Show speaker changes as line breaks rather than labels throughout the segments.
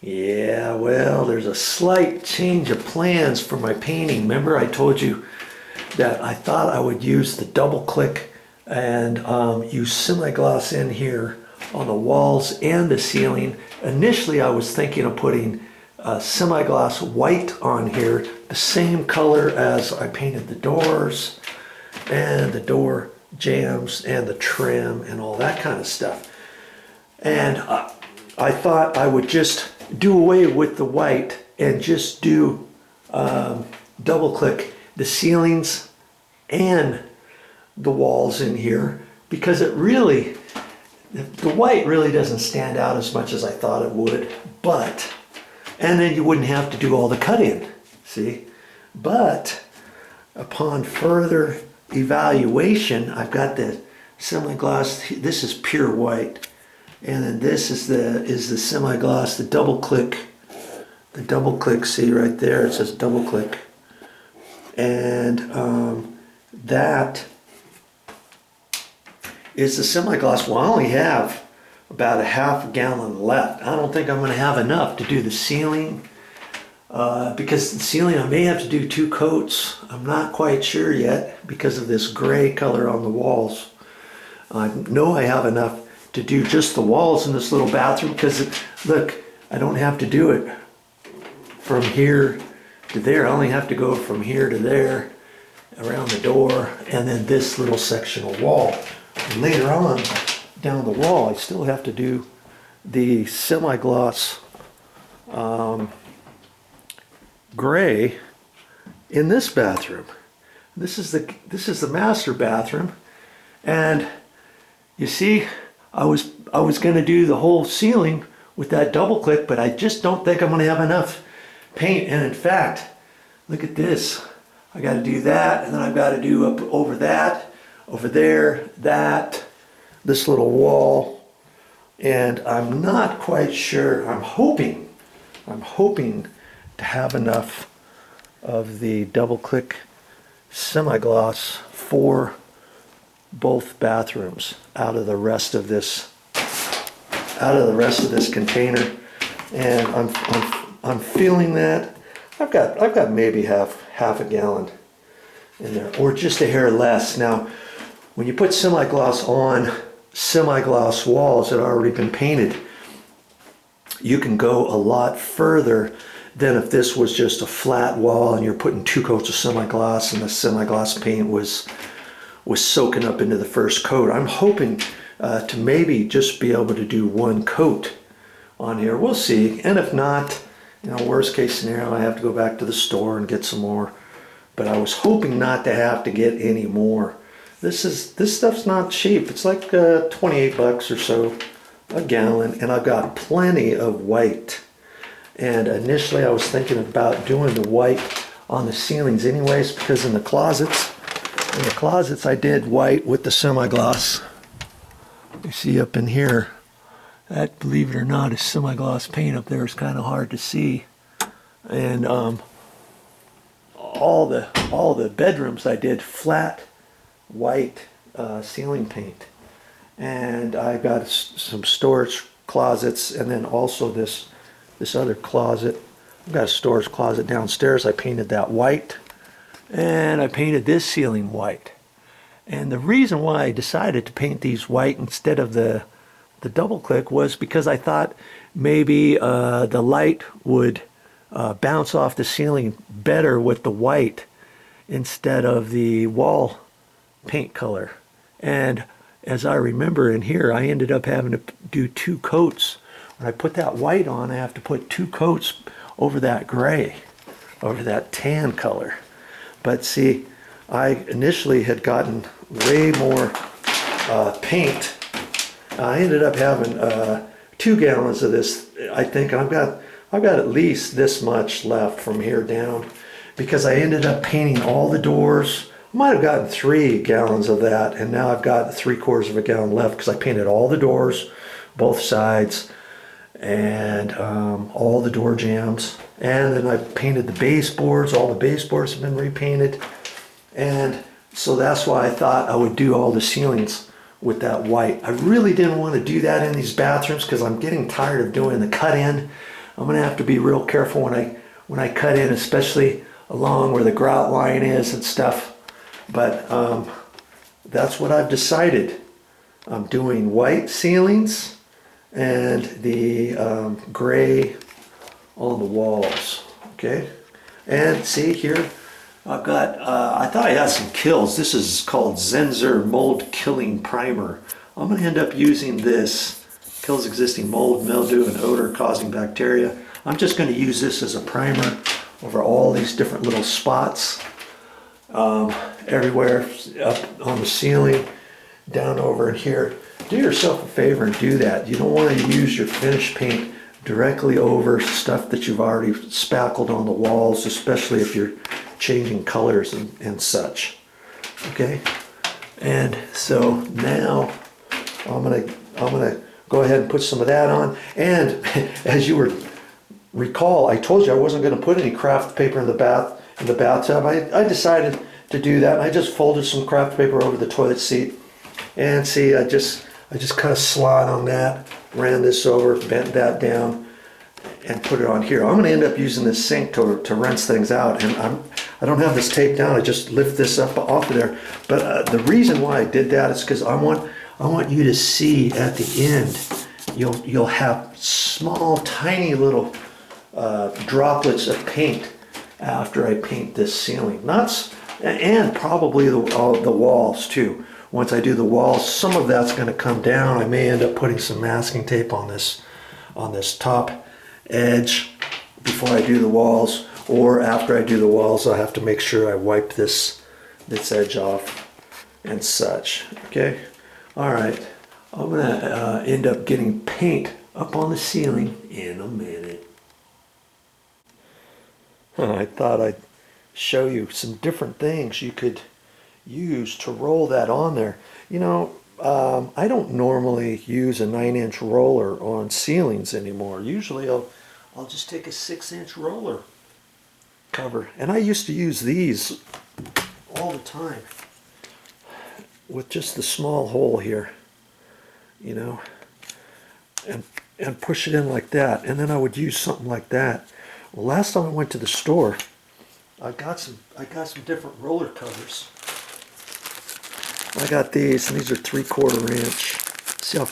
Yeah, well, there's a slight change of plans for my painting. Remember I told you that I thought I would use the double click and use semi-gloss in here on the walls and the ceiling. Initially I was thinking of putting semi-gloss white on here, the same color as I painted the doors and the door jambs and the trim and all that kind of stuff. And I thought I would just do away with the white and just do double click the ceilings and the walls in here, because it really, the white really doesn't stand out as much as I thought it would, but, and then you wouldn't have to do all the cut in, see? But upon further evaluation, I've got the semi-gloss, this is pure white, and then this is the semi-gloss, the double click, see right there, it says double click. And that is the semi-gloss. Well, I only have about a half gallon left. I don't think I'm going to have enough to do the ceiling, because the ceiling I may have to do 2 coats. I'm not quite sure yet because of this gray color on the walls. I know I have enough to do just the walls in this little bathroom, because look, I don't have to do it from here to there. I only have to go from here to there around the door and then this little sectional wall. And later on down the wall I still have to do the semi-gloss gray in this bathroom. This is the master bathroom, and you see I was going to do the whole ceiling with that double click, but I just don't think I'm going to have enough paint. And in fact, look at this. I got to do that, and then I've got to do up over that, over there, that, this little wall, and I'm not quite sure. I'm hoping to have enough of the double click semi-gloss for both bathrooms out of the rest of this container, and I'm feeling that I've got maybe half a gallon in there, or just a hair less. Now when you put semi-gloss on semi-gloss walls that have already been painted, you can go a lot further than if this was just a flat wall and you're putting 2 coats of semi-gloss and the semi-gloss paint was soaking up into the first coat. I'm hoping to maybe just be able to do 1 coat on here. We'll see. And if not, worst case scenario, I have to go back to the store and get some more. But I was hoping not to have to get any more. This stuff's not cheap. It's like 28 bucks or so a gallon, and I've got plenty of white. And initially I was thinking about doing the white on the ceilings anyways, because in the closets I did white with the semi-gloss. You see up in here, that, believe it or not, is semi-gloss paint up there. It's kind of hard to see. And all the bedrooms I did flat white ceiling paint. And I got some storage closets, and then also this other closet. I've got a storage closet downstairs. I painted that white, and I painted this ceiling white. And the reason why I decided to paint these white instead of the double click was because I thought maybe the light would bounce off the ceiling better with the white instead of the wall paint color. And as I remember in here, I ended up having to do 2 coats. When I put that white on, I have to put 2 coats over that gray, over that tan color. But see, I initially had gotten way more paint. I ended up having 2 gallons of this, I think. I've got at least this much left from here down, because I ended up painting all the doors. I might have gotten 3 gallons of that, and now I've got 3/4 of a gallon left, because I painted all the doors, both sides, and all the door jambs. And then I painted the baseboards. All the baseboards have been repainted. And so that's why I thought I would do all the ceilings with that white. I really didn't want to do that in these bathrooms, because I'm getting tired of doing the cut-in. I'm gonna have to be real careful when I cut in, especially along where the grout line is and stuff. But that's what I've decided. I'm doing white ceilings and the gray on the walls. Okay, and see here, I've got, I thought I had some kills. This is called Zenzer Mold Killing Primer. I'm going to end up using this. Kills existing mold, mildew, and odor causing bacteria. I'm just going to use this as a primer over all these different little spots. Everywhere, up on the ceiling, down over in here. Do yourself a favor and do that. You don't want to use your finish paint directly over stuff that you've already spackled on the walls, especially if you're changing colors and such. Okay, and so now I'm gonna go ahead and put some of that on. And as you recall, I told you I wasn't going to put any craft paper in the bathtub. I decided to do that. I just folded some craft paper over the toilet seat, and see, I just kind of slide on that, ran this over, bent that down, and put it on here. I'm going to end up using this sink to rinse things out, and I don't have this taped down. I just lift this up off of there. But the reason why I did that is because I want you to see at the end, you'll have small, tiny little droplets of paint after I paint this ceiling. And probably the walls too. Once I do the walls, some of that's going to come down. I may end up putting some masking tape on this top edge before I do the walls, or after I do the walls, I'll have to make sure I wipe this edge off and such. Okay, all right. I'm gonna end up getting paint up on the ceiling in a minute. I thought I'd show you some different things you could use to roll that on there. You know, I don't normally use a 9-inch roller on ceilings anymore. Usually I'll just take a 6-inch roller cover, and I used to use these all the time with just the small hole here, you know, and push it in like that, and then I would use something like that. Well, last time I went to the store, I got some different roller covers. I got these, and these are 3/4 inch. See how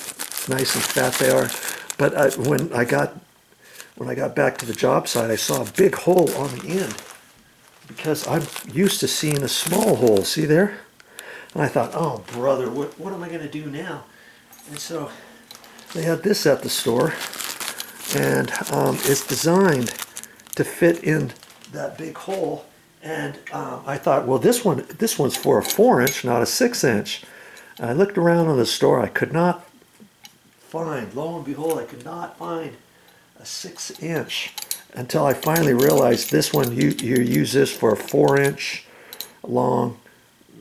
nice and fat they are. But when I got back to the job site, I saw a big hole on the end because I'm used to seeing a small hole. See there? And I thought, oh brother, what am I going to do now? And so they had this at the store, and it's designed to fit in that big hole. And I thought, well, this one's for a 4-inch, not a 6-inch. I looked around on the store. I could not find, lo and behold, I could not find a 6-inch until I finally realized this one, you use this for a 4-inch long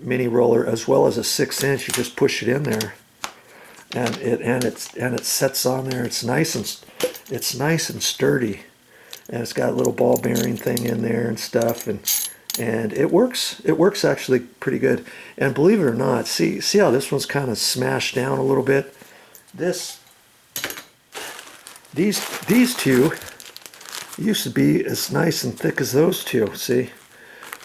mini roller as well as a 6-inch. You just push it in there, and it sets on there. It's nice and sturdy. And it's got a little ball bearing thing in there and stuff, and it works actually pretty good. And believe it or not, see how this one's kind of smashed down a little bit. These two used to be as nice and thick as those two. See,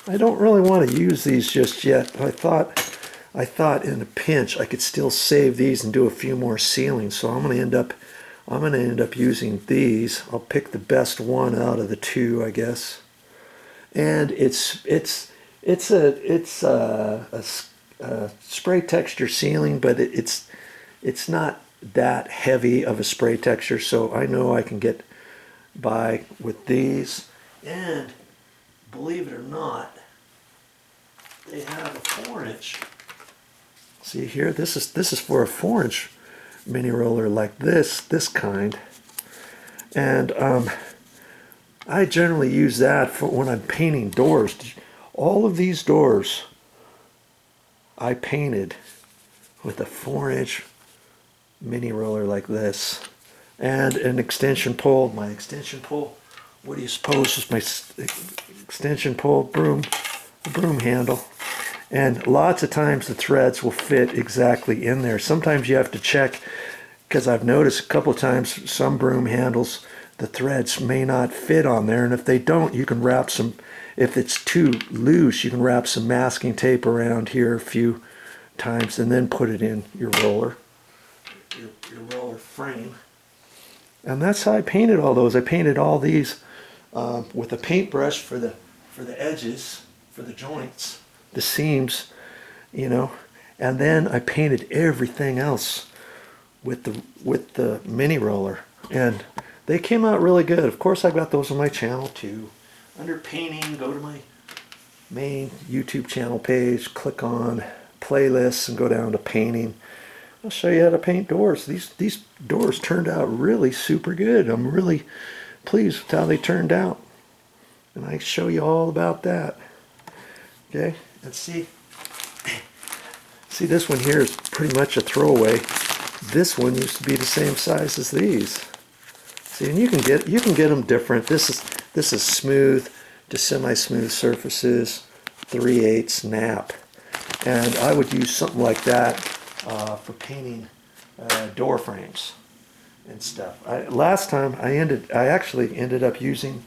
I don't really want to use these just yet. I thought in a pinch I could still save these and do a few more ceilings. So I'm going to end up using these. I'll pick the best one out of the two, I guess. And it's a spray texture ceiling, but it's not that heavy of a spray texture, so I know I can get by with these. And believe it or not, they have a 4-inch. See here, this is for a 4-inch mini roller like this kind, and I generally use that for when I'm painting doors. All of these doors I painted with a 4-inch mini roller like this, and an extension pole. My extension pole, what do you suppose is my extension pole? Broom handle. And lots of times the threads will fit exactly in there. Sometimes you have to check, because I've noticed a couple of times some broom handles, the threads may not fit on there, and if they don't, you can wrap some, if it's too loose, you can wrap some masking tape around here a few times and then put it in your roller, your roller frame. And that's how I painted all those. I painted all these with a paintbrush for the edges, for the joints, the seams, you know, and then I painted everything else with the mini roller, and they came out really good. Of course, I got those on my channel too. Under painting, go to my main YouTube channel page, click on playlists, and go down to painting. I'll show you how to paint doors. These doors turned out really super good. I'm really pleased with how they turned out, and I show you all about that. Okay, and see this one here is pretty much a throwaway. This one used to be the same size as these. See, and you can get them different. This is smooth to semi-smooth surfaces, 3/8 nap, and I would use something like that for painting door frames and stuff. Last time I actually ended up using.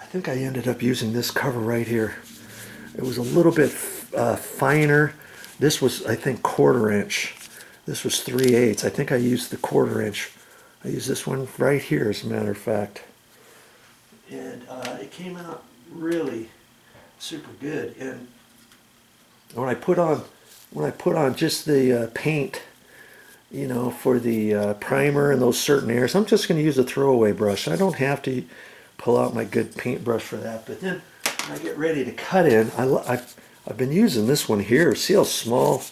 I think I ended up using this cover right here. It was a little bit finer. This was, I think, 1/4 inch. This was 3/8. I think I used the 1/4 inch. I used this one right here, as a matter of fact. And it came out really super good. And when I put on just the paint, you know, for the primer and those certain areas, I'm just going to use a throwaway brush. I don't have to pull out my good paintbrush for that. But then when I get ready to cut in, I've been using this one here. See how small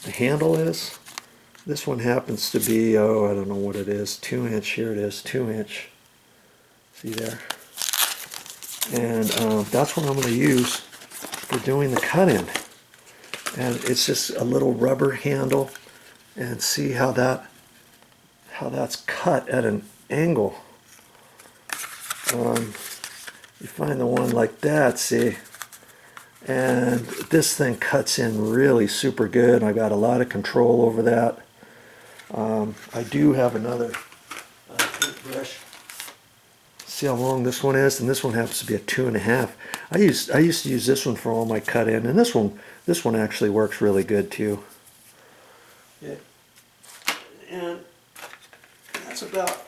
the handle is? This one happens to be, oh, I don't know what it is, 2 inch. Here it is, 2 inch. See there? And that's what I'm going to use for doing the cut-in. And it's just a little rubber handle, and see how that's cut at an angle. You find the one like that, see? And this thing cuts in really super good. I got a lot of control over that. I do have another paintbrush. See how long this one is, and this one happens to be a 2.5. I used to use this one for all my cut in, and this one actually works really good too. Yeah. And that's about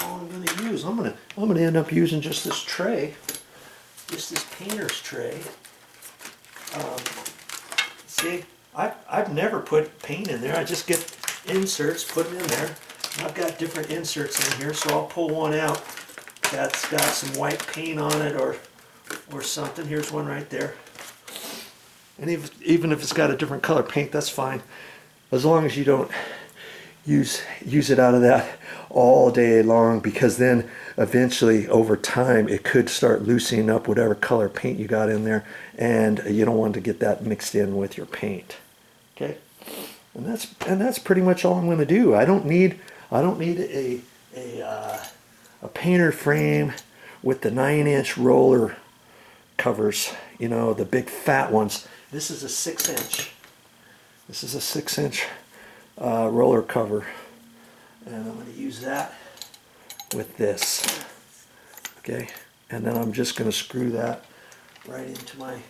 all I'm going to use. I'm going to end up using just this tray, just this painter's tray. See, I've never put paint in there. I just get inserts, put them in there. I've got different inserts in here, so I'll pull one out that's got some white paint on it or something. Here's one right there. And even if it's got a different color paint, that's fine, as long as you don't use it out of that all day long, because then eventually over time it could start loosening up whatever color paint you got in there, and you don't want to get that mixed in with your paint. Okay, and that's pretty much all I'm going to do. I don't need a painter frame with the 9-inch roller covers, you know, the big fat ones. This is a 6-inch. This is a 6-inch roller cover, and I'm going to use that with this. Okay, and then I'm just going to screw that right into my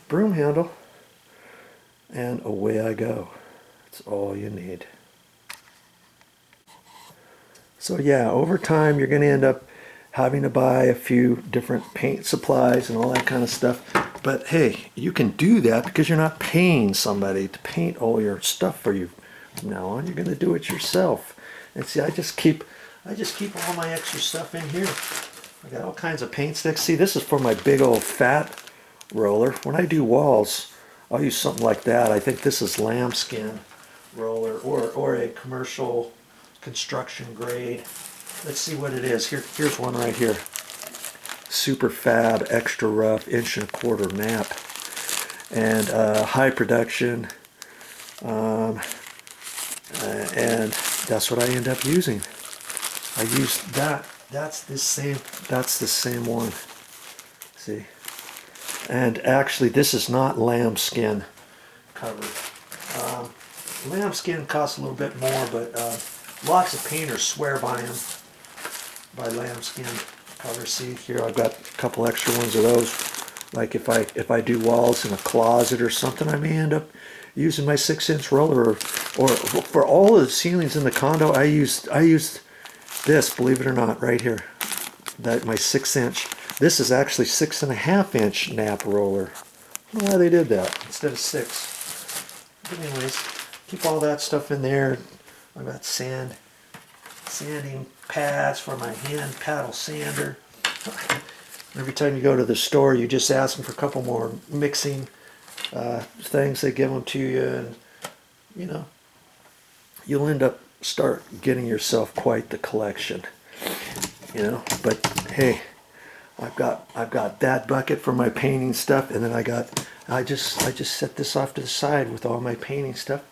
broom handle, and away I go. That's all you need. So yeah, over time you're going to end up having to buy a few different paint supplies and all that kind of stuff. But hey, you can do that because you're not paying somebody to paint all your stuff for you from now on. You're going to do it yourself. And see, I just keep all my extra stuff in here. I got all kinds of paint sticks. See, this is for my big old fat roller. When I do walls, I'll use something like that. I think this is lambskin roller or a commercial construction grade. Let's see what it is. Here's one right here. Super fab, extra rough, 1.25 inch nap, and high production, and that's what I end up using. I use that. That's the same one. See, and actually, this is not lambskin covered. Lambskin costs a little bit more, but Lots of painters swear by them, by lambskin cover. See here, I've got a couple extra ones of those. Like if I do walls in a closet or something, I may end up using my 6-inch roller. Or for all of the ceilings in the condo, I used this, believe it or not, right here. That my 6-inch. This is actually 6.5-inch nap roller. I don't know why they did that instead of 6. But anyways, keep all that stuff in there. I've got sanding pads for my hand paddle sander. Every time you go to the store, you just ask them for a couple more mixing things. They give them to you, and you know, you'll end up start getting yourself quite the collection. You know, but hey, I've got that bucket for my painting stuff, and then I just set this off to the side with all my painting stuff,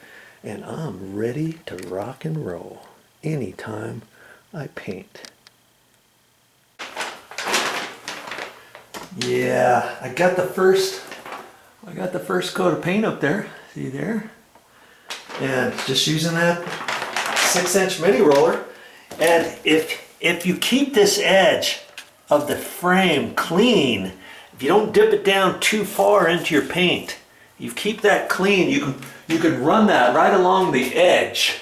and I'm ready to rock and roll anytime I paint. Yeah, I got the first coat of paint up there. See there? And just using that 6-inch mini roller. And if you keep this edge of the frame clean, if you don't dip it down too far into your paint, you keep that clean, you can run that right along the edge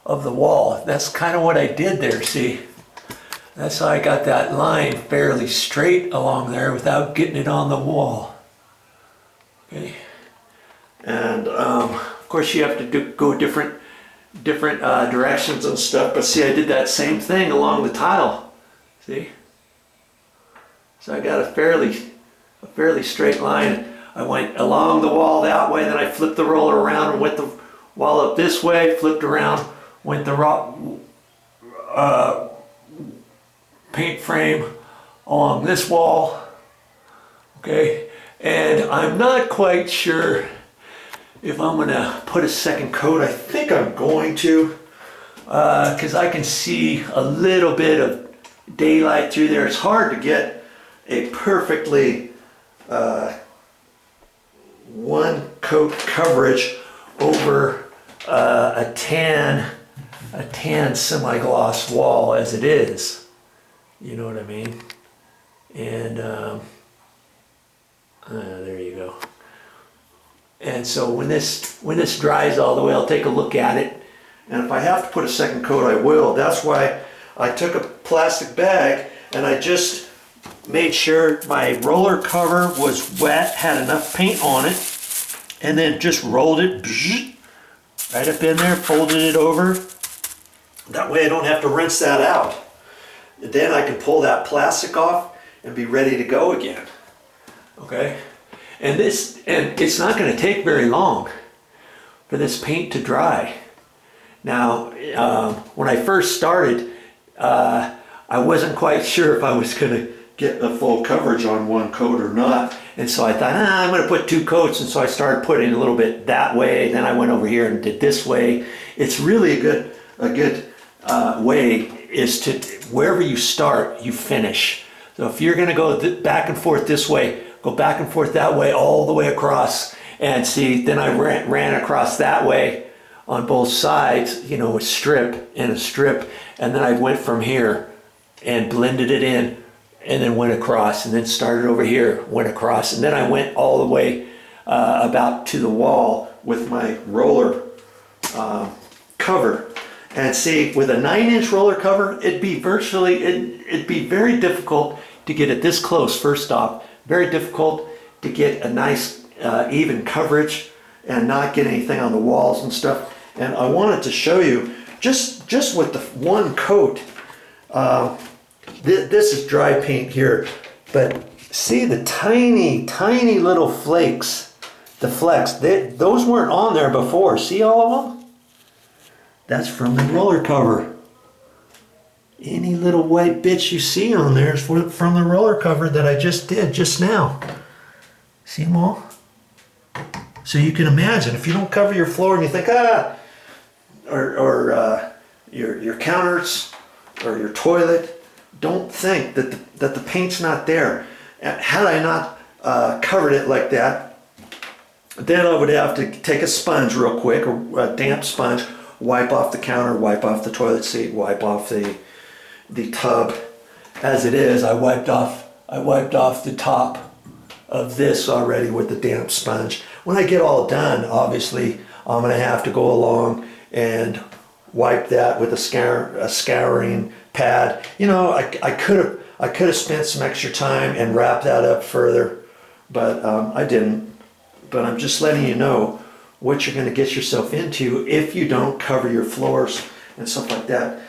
of the wall. That's kind of what I did there, see? That's how I got that line fairly straight along there without getting it on the wall. Okay. And of course you have to go different directions and stuff, but see, I did that same thing along the tile. See? So I got a fairly straight line. I went along the wall that way, then I flipped the roller around and went the wall up this way, flipped around, went the paint frame along this wall. Okay, and I'm not quite sure if I'm gonna put a second coat. I think I'm going to, because I can see a little bit of daylight through there. It's hard to get a perfectly one coat coverage over a tan semi-gloss wall as it is. You know what I mean? And there you go. And so when this dries all the way, I'll take a look at it. And if I have to put a second coat, I will. That's why I took a plastic bag and I just made sure my roller cover was wet, had enough paint on it, and then just rolled it right up in there, folded it over. That way I don't have to rinse that out. And then I can pull that plastic off and be ready to go again. Okay? And it's not going to take very long for this paint to dry. Now, when I first started, I wasn't quite sure if I was going to get the full coverage on one coat or not. And so I thought, I'm going to put 2 coats. And so I started putting a little bit that way. Then I went over here and did this way. It's really a good way is to, wherever you start, you finish. So if you're going to go back and forth this way, go back and forth that way, all the way across. And see, then I ran across that way on both sides, you know, a strip and a strip. And then I went from here and blended it in, and then went across, and then started over here, went across, and then I went all the way about to the wall with my roller cover. And see, with a 9-inch roller cover, it'd be very difficult to get it this close. First off, very difficult to get a nice even coverage and not get anything on the walls and stuff. And I wanted to show you just with the one coat. This is dry paint here, but see the tiny little flakes, the flecks. Those weren't on there before. See all of them? That's from the roller cover. Any little white bits you see on there is from the roller cover that I just did just now. See them all? So you can imagine, if you don't cover your floor and you think, your counters or your toilet, don't think that the paint's not there. Had I not covered it like that, then I would have to take a sponge real quick, or a damp sponge, wipe off the counter, wipe off the toilet seat, wipe off the tub. As it is, I wiped off the top of this already with the damp sponge. When I get all done, obviously I'm gonna have to go along and wipe that with a scouring pad. You know, I could have spent some extra time and wrapped that up further, but I didn't. But I'm just letting you know what you're going to get yourself into if you don't cover your floors and stuff like that.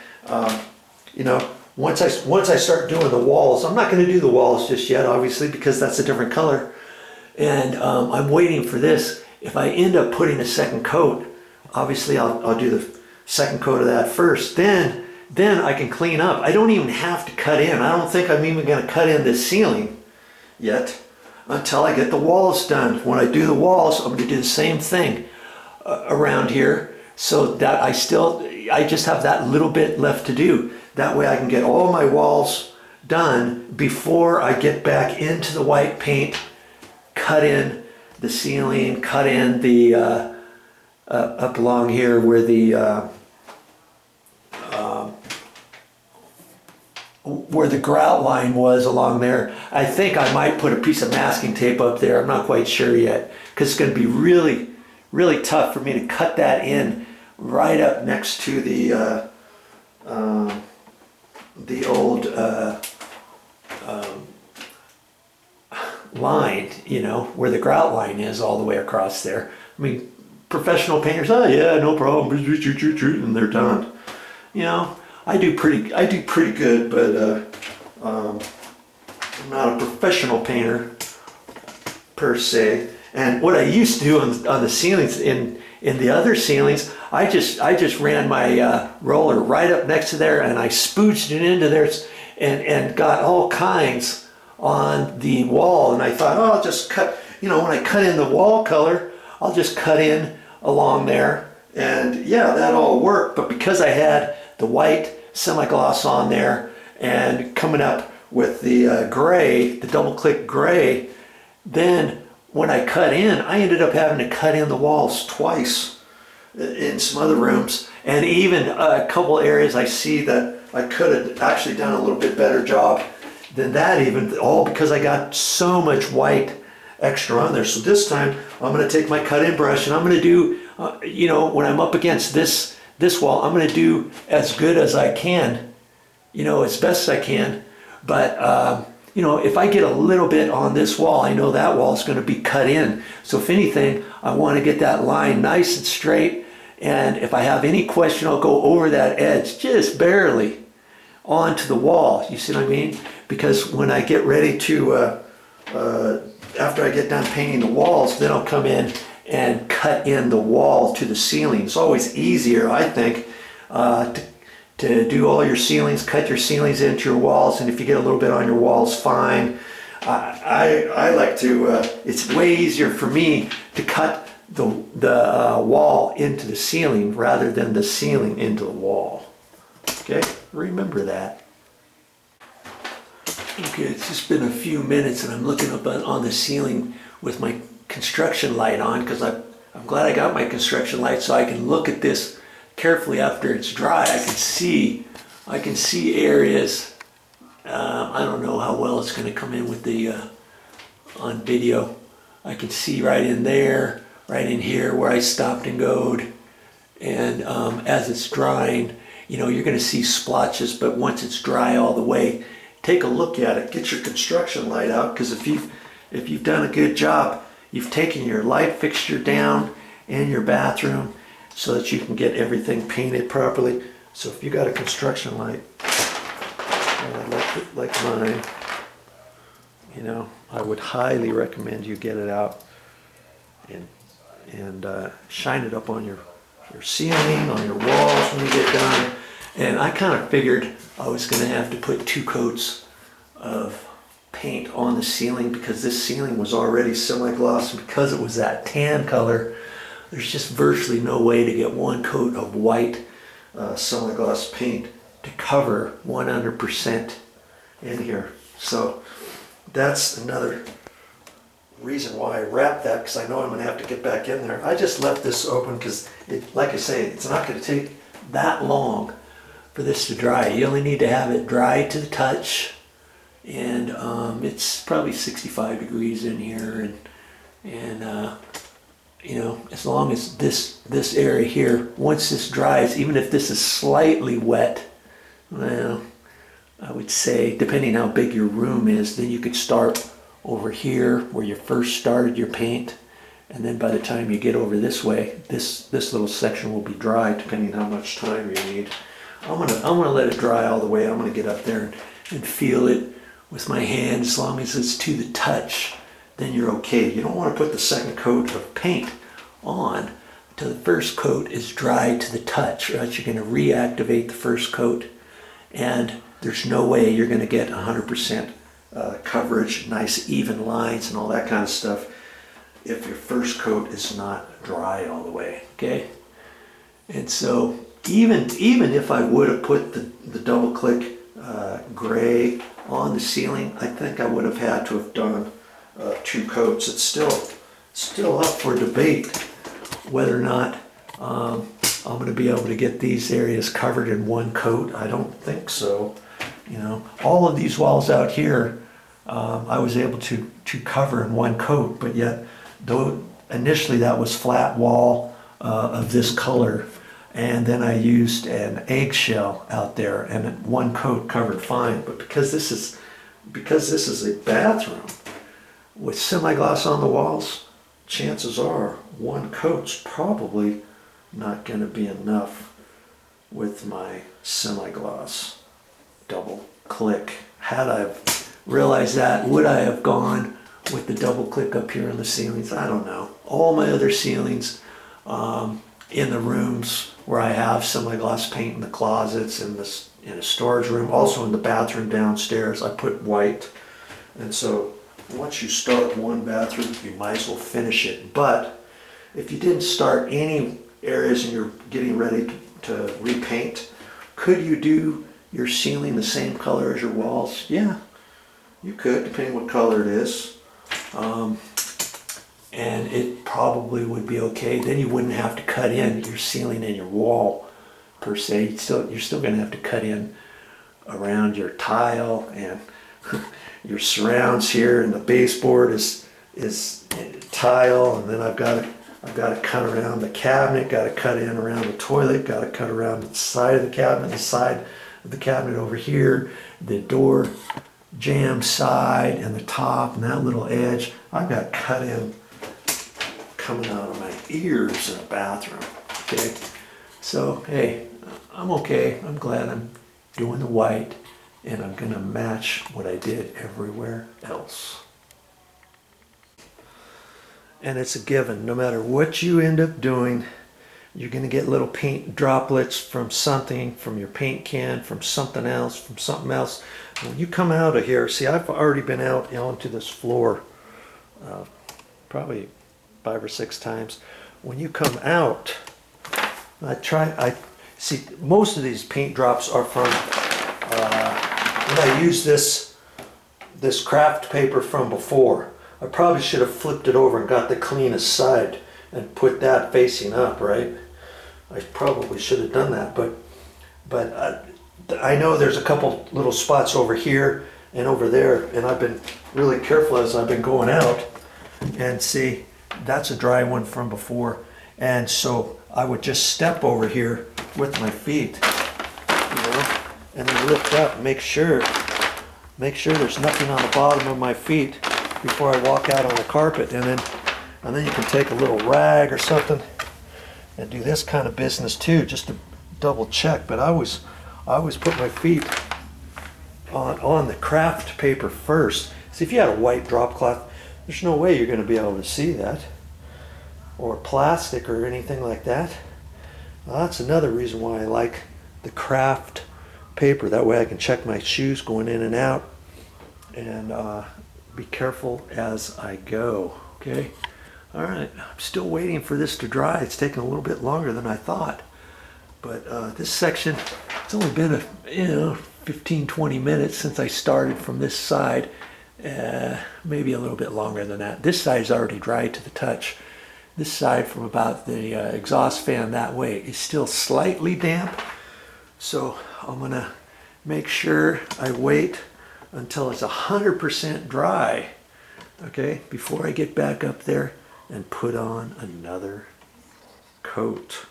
You know, once I start doing the walls, I'm not going to do the walls just yet, obviously, because that's a different color. And I'm waiting for this. If I end up putting a second coat, obviously I'll do the second coat of that first. Then I can clean up. I don't even have to cut in. I don't think I'm even going to cut in this ceiling yet until I get the walls done. When I do the walls, I'm going to do the same thing around here, so that I just have that little bit left to do. That way I can get all my walls done before I get back into the white paint, cut in the ceiling, cut in the up along here where the grout line was along there. I think I might put a piece of masking tape up there. I'm not quite sure yet, because it's going to be really, really tough for me to cut that in right up next to the old line, you know, where the grout line is all the way across there. I mean, professional painters, oh yeah, no problem, and they're done. You know, I do pretty good, but I'm not a professional painter per se. And what I used to do on the ceilings, in the other ceilings, I just ran my roller right up next to there, and I spooched it into there and got all kinds on the wall. And I thought, oh, I'll just cut, you know, when I cut in the wall color, I'll just cut in along there. And yeah, that all worked. But because I had the white semi-gloss on there and coming up with the gray, the double click gray, then when I cut in, I ended up having to cut in the walls twice in some other rooms. And even a couple areas I see that I could have actually done a little bit better job than that, even, all because I got so much white extra on there. So this time I'm going to take my cut in brush and I'm going to do, you know, when I'm up against this wall, I'm going to do as good as I can, you know, as best as I can. But, you know, if I get a little bit on this wall, I know that wall is going to be cut in. So if anything, I want to get that line nice and straight. And if I have any question, I'll go over that edge just barely onto the wall. You see what I mean? Because when I get ready to, after I get done painting the walls, then I'll come in and cut in the wall to the ceiling. It's always easier, I think, to do all your ceilings, cut your ceilings into your walls, and if you get a little bit on your walls, fine. I like to, it's way easier for me to cut the wall into the ceiling rather than the ceiling into the wall. Okay, remember that. Okay, it's just been a few minutes and I'm looking up on the ceiling with my construction light on, because I'm glad I got my construction light so I can look at this carefully after it's dry. I can see areas. I don't know how well it's going to come in with the on video. I can see right in there, right in here where I stopped and goed. And as it's drying, you know, you're going to see splotches, but once it's dry all the way, take a look at it. Get your construction light out, because if you've done a good job, you've taken your light fixture down in your bathroom so that you can get everything painted properly. So if you got a construction light like mine, you know, I would highly recommend you get it out and shine it up on your ceiling, on your walls when you get done. And I kind of figured I was going to have to put 2 coats of paint on the ceiling, because this ceiling was already semi-gloss, and because it was that tan color, there's just virtually no way to get 1 coat of white semi-gloss paint to cover 100% in here. So that's another reason why I wrapped that, because I know I'm going to have to get back in there. I just left this open because, like I say, it's not going to take that long for this to dry. You only need to have it dry to the touch, and it's probably 65 degrees in here, and you know, as long as this area here, once this dries, even if this is slightly wet, well, I would say, depending how big your room is, then you could start over here where you first started your paint, and then by the time you get over this way, this little section will be dry, depending how much time you need. I'm gonna let it dry all the way. I'm gonna get up there and feel it with my hand. As long as it's to the touch, then you're okay. You don't want to put the second coat of paint on until the first coat is dry to the touch, or else you're going to reactivate the first coat, and there's no way you're going to get 100% coverage, nice even lines and all that kind of stuff if your first coat is not dry all the way, okay? And so even if I would have put the double click gray on the ceiling, I think I would have had to have done 2 coats. It's still up for debate whether or not I'm going to be able to get these areas covered in 1 coat. I don't think so. You know, all of these walls out here, I was able to cover in 1 coat, but yet though initially that was flat wall of this color, and then I used an eggshell out there, and 1 coat covered fine. But because this is a bathroom with semi-gloss on the walls, chances are 1 coat's probably not going to be enough with my semi-gloss double click. Had I realized that, would I have gone with the double click up here on the ceilings? I don't know. All my other ceilings in the rooms where I have semi-gloss paint in the closets, in a storage room, also in the bathroom downstairs, I put white. And so once you start 1 bathroom, you might as well finish it. But if you didn't start any areas and you're getting ready to repaint, could you do your ceiling the same color as your walls? Yeah, you could, depending what color it is. And it probably would be okay. Then you wouldn't have to cut in your ceiling and your wall per se. You're still going to have to cut in around your tile and your surrounds here, and the baseboard is tile, and then I've got to cut around the cabinet, got to cut in around the toilet, got to cut around the side of the cabinet, the side of the cabinet over here, the door jamb side and the top and that little edge. I've got cut in coming out of my ears in the bathroom. Okay, so hey, I'm okay. I'm glad I'm doing the white, and I'm gonna match what I did everywhere else. And it's a given, no matter what you end up doing, you're gonna get little paint droplets from something, from your paint can, from something else, from something else. When you come out of here, see, I've already been out onto this floor probably 5 or 6 times. When you come out, I see most of these paint drops are from when I used this craft paper from before. I probably should have flipped it over and got the cleanest side and put that facing up, right? I probably should have done that, but I know there's a couple little spots over here and over there, and I've been really careful as I've been going out, and see, that's a dry one from before. And so I would just step over here with my feet, you know, and then lift up and make sure there's nothing on the bottom of my feet before I walk out on the carpet. And then you can take a little rag or something and do this kind of business too, just to double check. But I always put my feet on the craft paper first. See, if you had a white drop cloth, there's no way you're going to be able to see that, or plastic or anything like that. Well, that's another reason why I like the craft paper. That way I can check my shoes going in and out, and be careful as I go. Okay, all right, I'm still waiting for this to dry. It's taking a little bit longer than I thought, but this section, it's only been 15-20 minutes since I started from this side. maybe a little bit longer than that. This side is already dry to the touch. This side from about the exhaust fan that way is still slightly damp. So I'm gonna make sure I wait until it's 100% dry, okay, before I get back up there and put on another coat.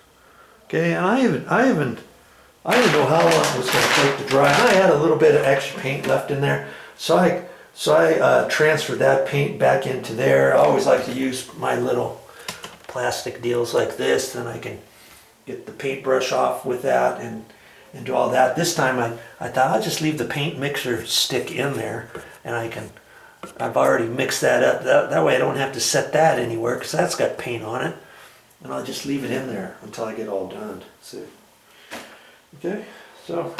Okay, and I didn't know how long it was going to take to dry. And I had a little bit of extra paint left in there, so I transferred that paint back into there. I always like to use my little plastic deals like this, then I can get the paintbrush off with that and do all that. This time I thought I'll just leave the paint mixer stick in there, and I've already mixed that up. That way I don't have to set that anywhere, because that's got paint on it. And I'll just leave it in there until I get all done. See? Okay, so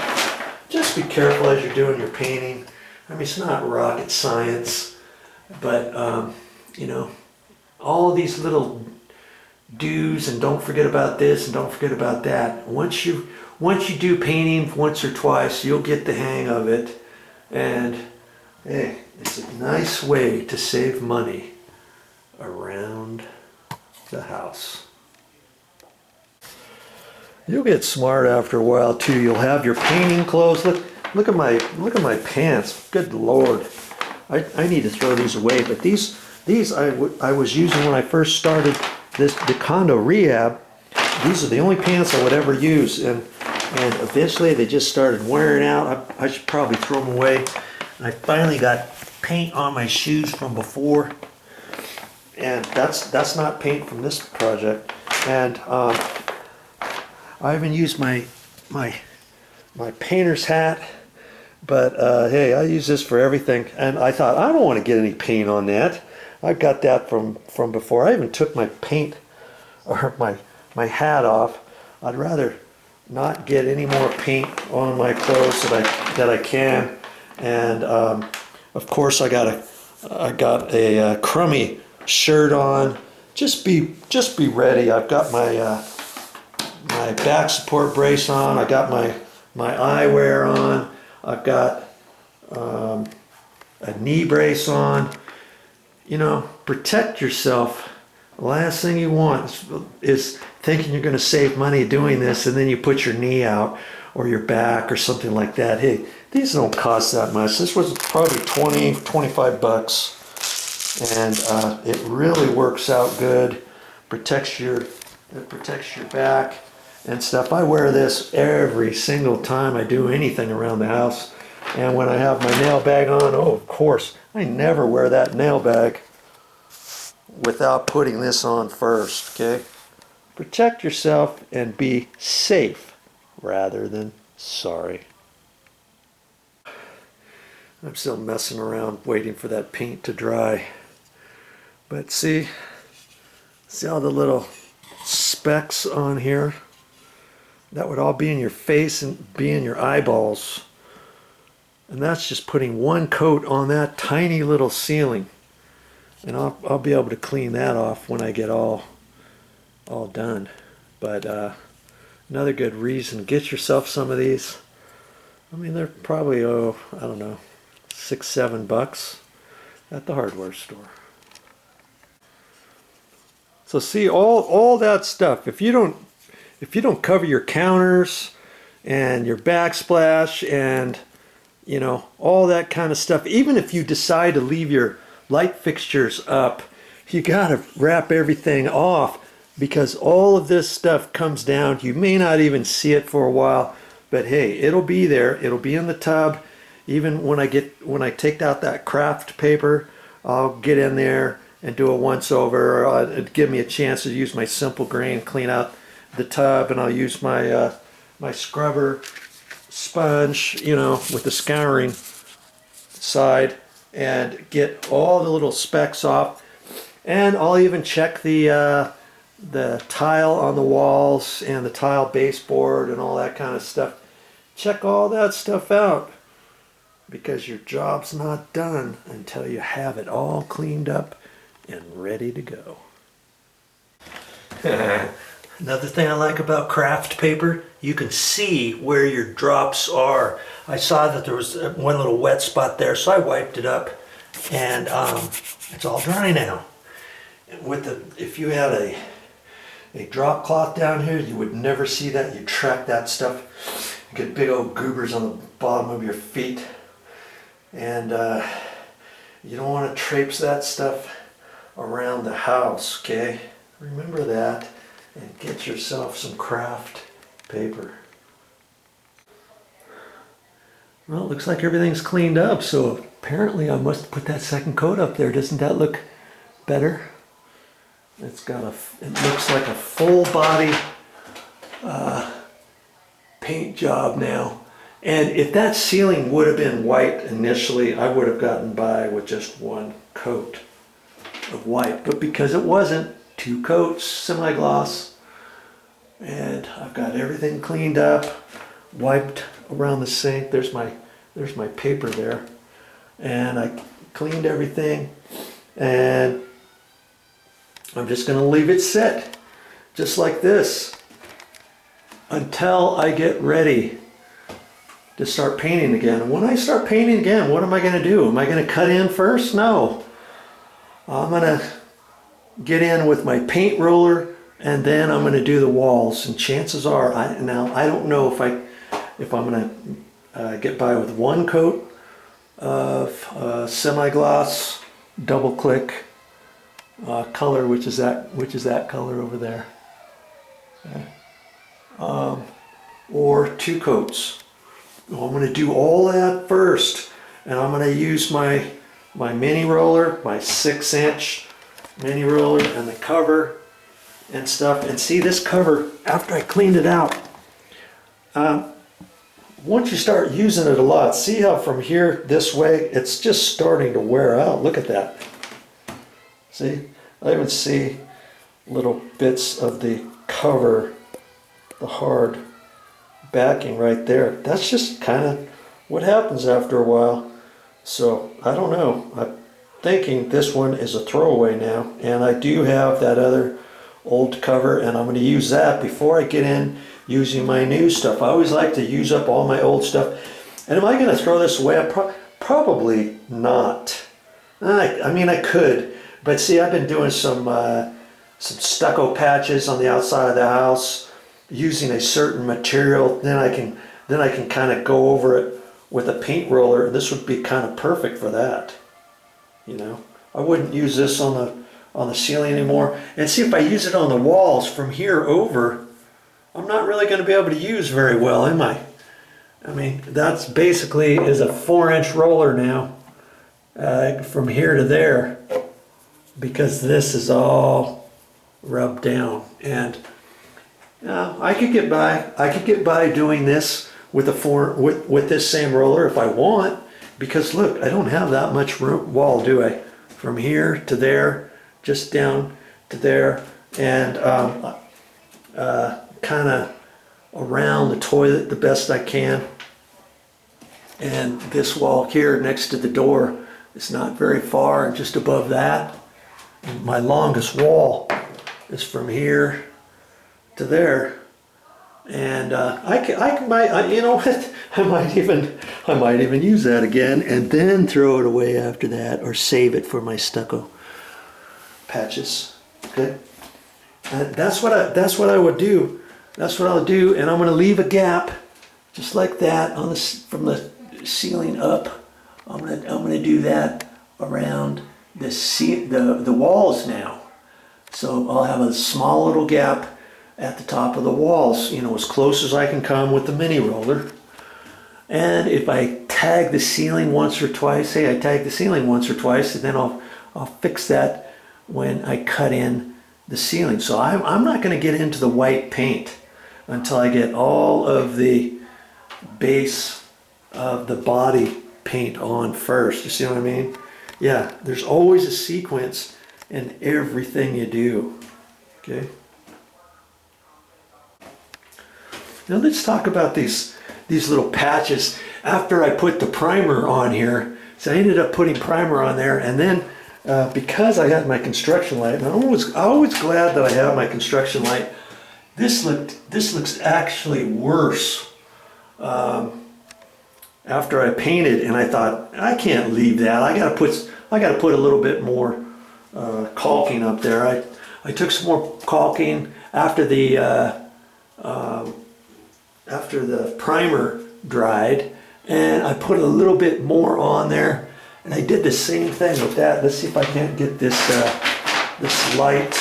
just be careful as you're doing your painting. I mean, it's not rocket science, but you know, all of these little do's and don't forget about this and don't forget about that. Once you do painting once or twice, you'll get the hang of it. And hey, it's a nice way to save money around the house. You'll get smart after a while too. You'll have your painting clothes. Look at my pants. Good Lord. I need to throw these away, but these I was using when I first started the condo rehab. These are the only pants I would ever use, and eventually they just started wearing out. I should probably throw them away. I finally got paint on my shoes from before, and that's not paint from this project. And I haven't used my painter's hat, but hey, I use this for everything. And I thought, I don't want to get any paint on that. I got that from before. I even took my paint or my hat off. I'd rather not get any more paint on my clothes that I can. And of course, I got a crummy shirt on. Just be ready. I've got my back support brace on. I got my eyewear on. I've got a knee brace on. You know, protect yourself. The last thing you want is thinking you're going to save money doing this, and then you put your knee out or your back or something like that. Hey, these don't cost that much. This was probably 25 bucks, and it really works out good. It protects your back and stuff. I wear this every single time I do anything around the house. And when I have my nail bag on, oh, of course, I never wear that nail bag without putting this on first, okay? Protect yourself and be safe rather than sorry. I'm still messing around waiting for that paint to dry. But see all the little specks on here? That would all be in your face and be in your eyeballs. And that's just putting one coat on that tiny little ceiling. And I'll be able to clean that off when I get all done. But another good reason, get yourself some of these. I mean, they're probably, I don't know, $6-7 at the hardware store. So see, all that stuff, if you don't cover your counters and your backsplash and, you know, all that kind of stuff, even if you decide to leave your light fixtures up, you gotta wrap everything off, because all of this stuff comes down. You may not even see it for a while, but hey, it'll be there. It'll be in the tub. Even when I take out that craft paper, I'll get in there and do a once over. It'd give me a chance to use my simple grain, clean out the tub, and I'll use my my scrubber sponge, you know, with the scouring side, and get all the little specks off. And I'll even check the tile on the walls and the tile baseboard and all that kind of stuff. Check all that stuff out, because your job's not done until you have it all cleaned up and ready to go. Another thing I like about craft paper, you can see where your drops are. I saw that there was one little wet spot there, so I wiped it up And it's all dry now. If you had a drop cloth down here, you would never see that. You track that stuff. You get big old goobers on the bottom of your feet. And you don't want to traipse that stuff around the house, okay? Remember that, and get yourself some craft paper. Well, it looks like everything's cleaned up, so apparently I must put that second coat up there. Doesn't that look better? It looks like a full body paint job now. And if that ceiling would have been white initially, I would have gotten by with just one coat of white. But because it wasn't, 2 coats, semi-gloss, and I've got everything cleaned up, wiped around the sink. There's my paper there. And I cleaned everything, and I'm just going to leave it sit just like this until I get ready to start painting again. And when I start painting again, what am I going to do? Am I going to cut in first? No. I'm going to get in with my paint roller, and then I'm going to do the walls. And chances are, I don't know if I'm going to get by with 1 coat of semi-gloss double click color, which is that color over there, okay. Or 2 coats. I'm going to do all that first, and I'm going to use my mini roller, my 6-inch mini roller, and the cover and stuff. And see, this cover, after I cleaned it out, once you start using it a lot, see how from here this way it's just starting to wear out. Look at that. See, I even see little bits of the cover, the hard backing right there. That's just kind of what happens after a while. So I don't know. I'm thinking this one is a throwaway now, and I do have that other old cover, and I'm going to use that before I get in using my new stuff. I always like to use up all my old stuff. And am I going to throw this away? Probably not. I mean, I could, but see, I've been doing some stucco patches on the outside of the house using a certain material. Then I can kind of go over it with a paint roller. This would be kind of perfect for that. You know, I wouldn't use this on the ceiling anymore. And see, if I use it on the walls from here over, I'm not really going to be able to use very well, am I? I mean, that's basically is a 4-inch roller now, from here to there, because this is all rubbed down. And I could get by. I could get by doing this with with this same roller if I want, because look, I don't have that much wall, do I? From here to there, just down to there, and kind of around the toilet the best I can. And this wall here next to the door is not very far, and just above that. And my longest wall is from here to there. And you know what? I might even use that again, and then throw it away after that, or save it for my stucco patches. Okay, and that's what I would do. That's what I'll do, and I'm going to leave a gap, just like that, from the ceiling up. I'm going to do that around the walls now. So I'll have a small little gap at the top of the walls, you know, as close as I can come with the mini roller. And if I tag the ceiling once or twice, say I tag the ceiling once or twice, and then I'll fix that when I cut in the ceiling. So I'm not going to get into the white paint until I get all of the base of the body paint on first. You see what I mean? Yeah, there's always a sequence in everything you do. Okay. Now let's talk about these little patches. After I put the primer on here, so I ended up putting primer on there, and then because I had my construction light, and I'm always glad that I have my construction light. This looks actually worse after I painted, and I thought, I can't leave that. I gotta put a little bit more caulking up there. I took some more caulking after the primer dried, and I put a little bit more on there, and I did the same thing with that. Let's see if I can't get this this light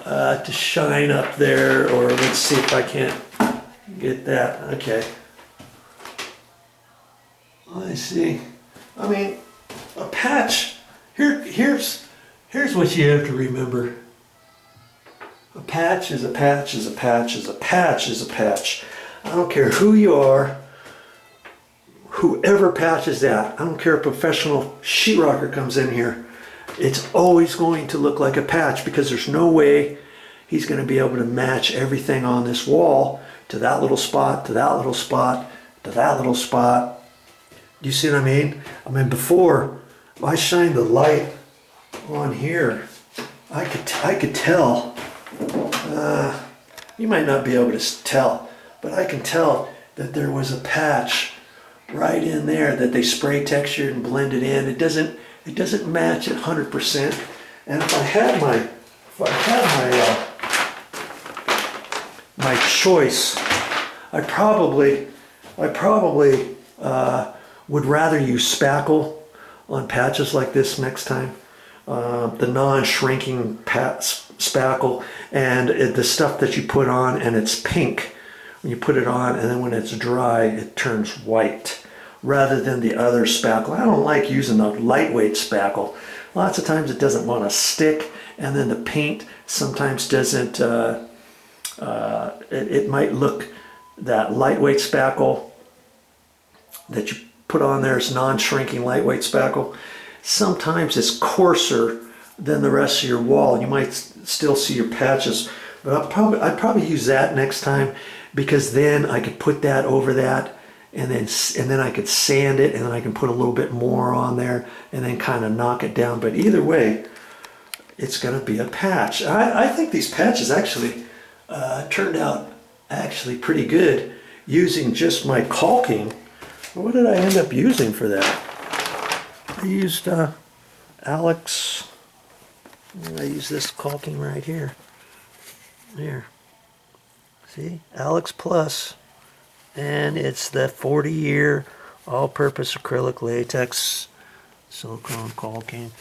to shine up there, or let's see if I can't get that. Okay. I see. I mean, a patch. Here's what you have to remember. A patch is a patch is a patch is a patch is a patch. I don't care who you are, whoever patches that. I don't care if a professional sheetrocker comes in here. It's always going to look like a patch, because there's no way he's going to be able to match everything on this wall to that little spot, to that little spot, to that little spot. Do you see what I mean? I mean, before I shined the light on here, I could tell. You might not be able to tell, but I can tell that there was a patch right in there that they spray textured and blended in. It doesn't match at 100%. And if I had my choice, I probably would rather use spackle on patches like this next time. The non-shrinking spackle, and the stuff that you put on, and it's pink when you put it on, and then when it's dry it turns white, rather than the other spackle. I don't like using the lightweight spackle. Lots of times it doesn't want to stick, and then the paint sometimes doesn't, it might look, that lightweight spackle that you put on there is non-shrinking lightweight spackle. Sometimes it's coarser than the rest of your wall. You might still see your patches, but I'd probably use that next time, because then I could put that over that, and then I could sand it, and then I can put a little bit more on there, and then kind of knock it down. But either way, it's going to be a patch. I think these patches actually turned out actually pretty good using just my caulking. What did I end up using for that? I used Alex. I use this caulking right here. Here. See? Alex Plus. And it's the 40-year all-purpose acrylic latex silicone caulking.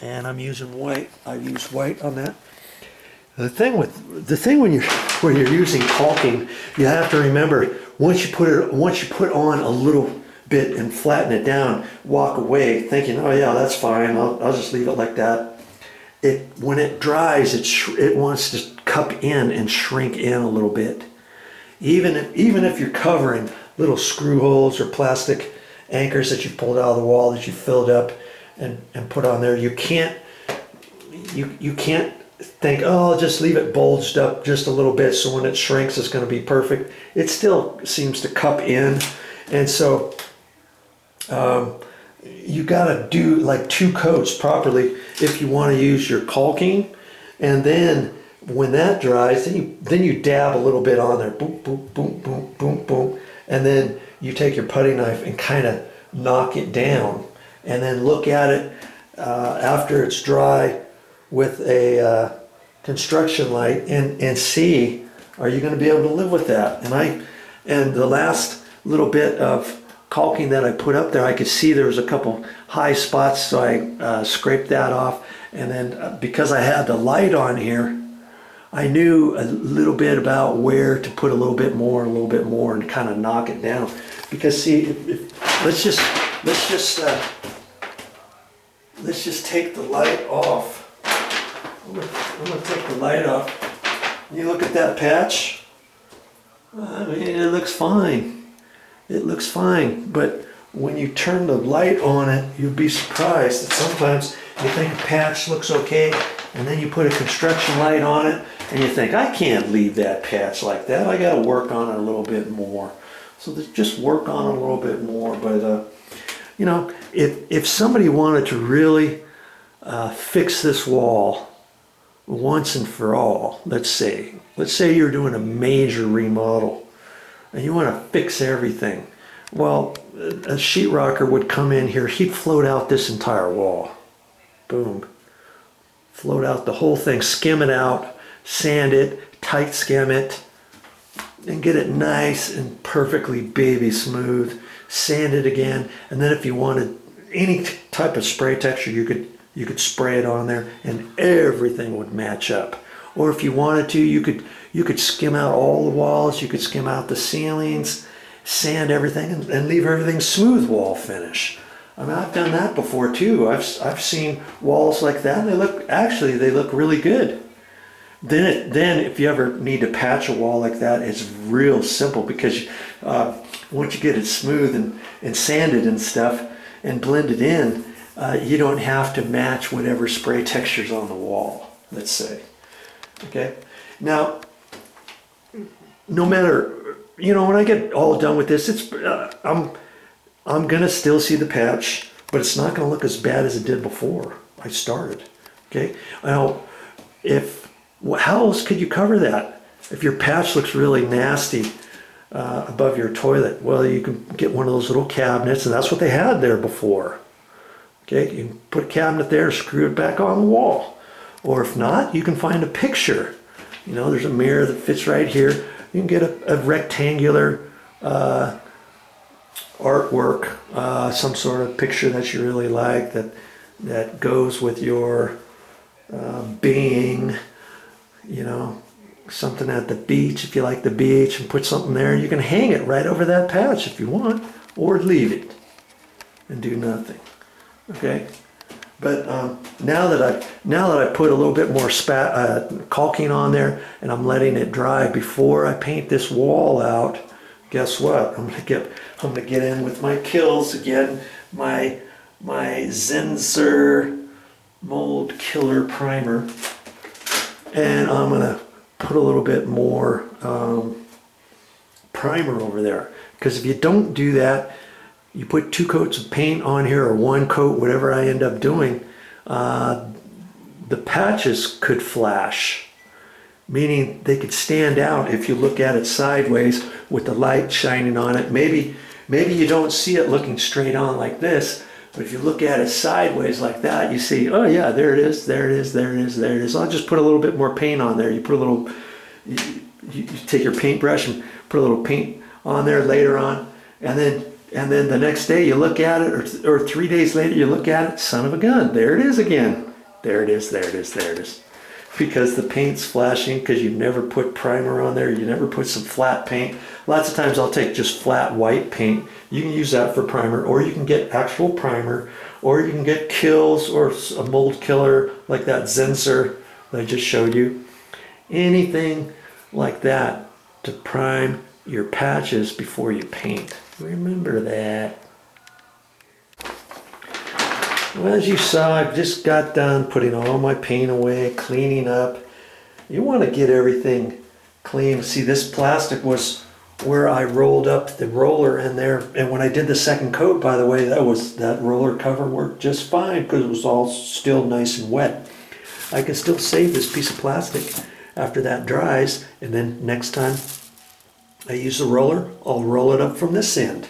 And I'm using white. I use white on that. The thing when you're using caulking, you have to remember, once you put on a little bit and flatten it down, walk away thinking, oh yeah, that's fine, I'll just leave it like that. When it dries, it wants to cup in and shrink in a little bit. Even if you're covering little screw holes or plastic anchors that you pulled out of the wall that you filled up and put on there, you can't think, oh, I'll just leave it bulged up just a little bit so when it shrinks it's going to be perfect. It still seems to cup in, and so you got to do like 2 coats properly if you want to use your caulking. And then when that dries, then you dab a little bit on there, boom, boom, boom, boom, boom, boom, and then you take your putty knife and kind of knock it down, and then look at it after it's dry with a construction light and see, are you going to be able to live with that? And the last little bit of caulking that I put up there, I could see there was a couple high spots, so I scraped that off. And then because I had the light on here, I knew a little bit about where to put a little bit more and kind of knock it down. Because see, let's just take the light off. I'm gonna take the light off. You look at that patch. I mean, it looks fine. It looks fine, but when you turn the light on it, you'll be surprised that sometimes you think a patch looks okay, and then you put a construction light on it, and you think, I can't leave that patch like that. I got to work on it a little bit more. So just work on it a little bit more. But you know, if somebody wanted to really fix this wall once and for all, let's say you're doing a major remodel, and you want to fix everything. Well, a sheetrocker would come in here, he'd float out this entire wall. Boom. Float out the whole thing, skim it out, sand it, tight skim it, and get it nice and perfectly baby smooth. Sand it again, and then if you wanted any type of spray texture, you could spray it on there, and everything would match up. Or if you wanted to, you could skim out all the walls, you could skim out the ceilings, sand everything, and leave everything smooth wall finish. I mean, I've done that before too. I've seen walls like that, and they look really good. Then if you ever need to patch a wall like that, it's real simple, because once you get it smooth and sanded and stuff and blended in, you don't have to match whatever spray texture's on the wall, let's say. Okay, now, no matter, when I get all done with this, I'm gonna still see the patch, but it's not gonna look as bad as it did before I started. Okay, now, how else could you cover that? If your patch looks really nasty above your toilet, well, you can get one of those little cabinets, and that's what they had there before. Okay, you can put a cabinet there, screw it back on the wall. Or if not, you can find a picture. There's a mirror that fits right here. You can get a rectangular artwork, some sort of picture that you really like that goes with your being, something at the beach, if you like the beach, and put something there. You can hang it right over that patch if you want, or leave it and do nothing. Okay, but now that I put a little bit more caulking on there, and I'm letting it dry before I paint this wall out, guess what? I'm gonna get in with my kills again, my Zinsser mold killer primer, and I'm gonna put a little bit more primer over there, because if you don't do that, you put 2 coats of paint on here, or 1 coat, whatever I end up doing, the patches could flash, meaning they could stand out if you look at it sideways with the light shining on it. Maybe you don't see it looking straight on like this, but if you look at it sideways like that, you see, oh yeah, there it is, there it is, there it is, there it is. I'll just put a little bit more paint on there. You put a little, you take your paintbrush and put a little paint on there later on, and then the next day you look at it, or 3 days later you look at it, son of a gun, there it is again. There it is, there it is, there it is. Because the paint's flashing, because you never put primer on there, you never put some flat paint. Lots of times I'll take just flat white paint. You can use that for primer, or you can get actual primer, or you can get kills or a mold killer like that Zinsser that I just showed you. Anything like that to prime your patches before you paint. Remember that. Well, as you saw, I just got done putting all my paint away, cleaning up. You want to get everything clean. See, this plastic was where I rolled up the roller in there, and when I did the second coat, by the way, that roller cover worked just fine because it was all still nice and wet. I can still save this piece of plastic after that dries, and then next time I use the roller, I'll roll it up from this end,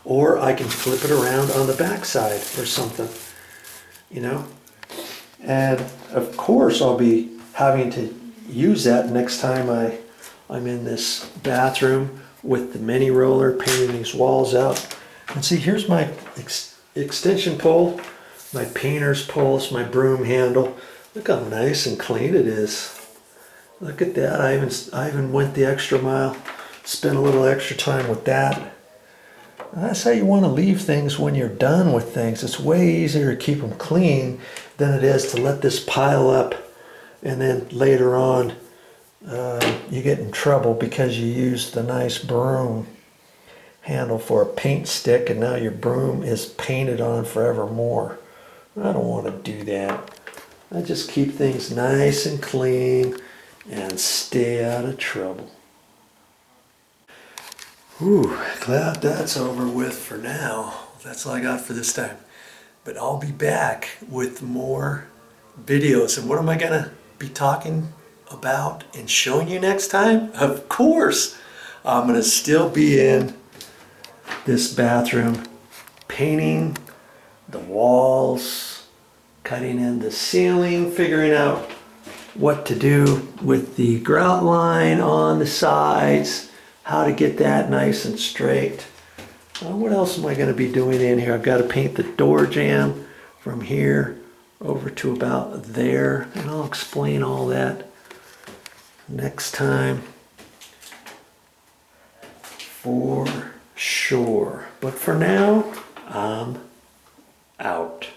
or I can flip it around on the back side or something, and of course I'll be having to use that next time I'm in this bathroom with the mini roller painting these walls out. And see, here's my extension pole, my painter's pole, my broom handle. Look how nice and clean it is. Look at that. I even went the extra mile, spent a little extra time with that. And that's how you want to leave things when you're done with things. It's way easier to keep them clean than it is to let this pile up, and then later on you get in trouble because you used the nice broom handle for a paint stick, and now your broom is painted on forevermore. I don't want to do that. I just keep things nice and clean and stay out of trouble. Whew, glad that's over with for now. That's all I got for this time. But I'll be back with more videos. And what am I going to be talking about and showing you next time? Of course, I'm gonna still be in this bathroom painting the walls, cutting in the ceiling, figuring out what to do with the grout line on the sides, how to get that nice and straight. What else am I going to be doing in here? I've got to paint the door jamb from here over to about there, and I'll explain all that next time for sure. But for now, I'm out.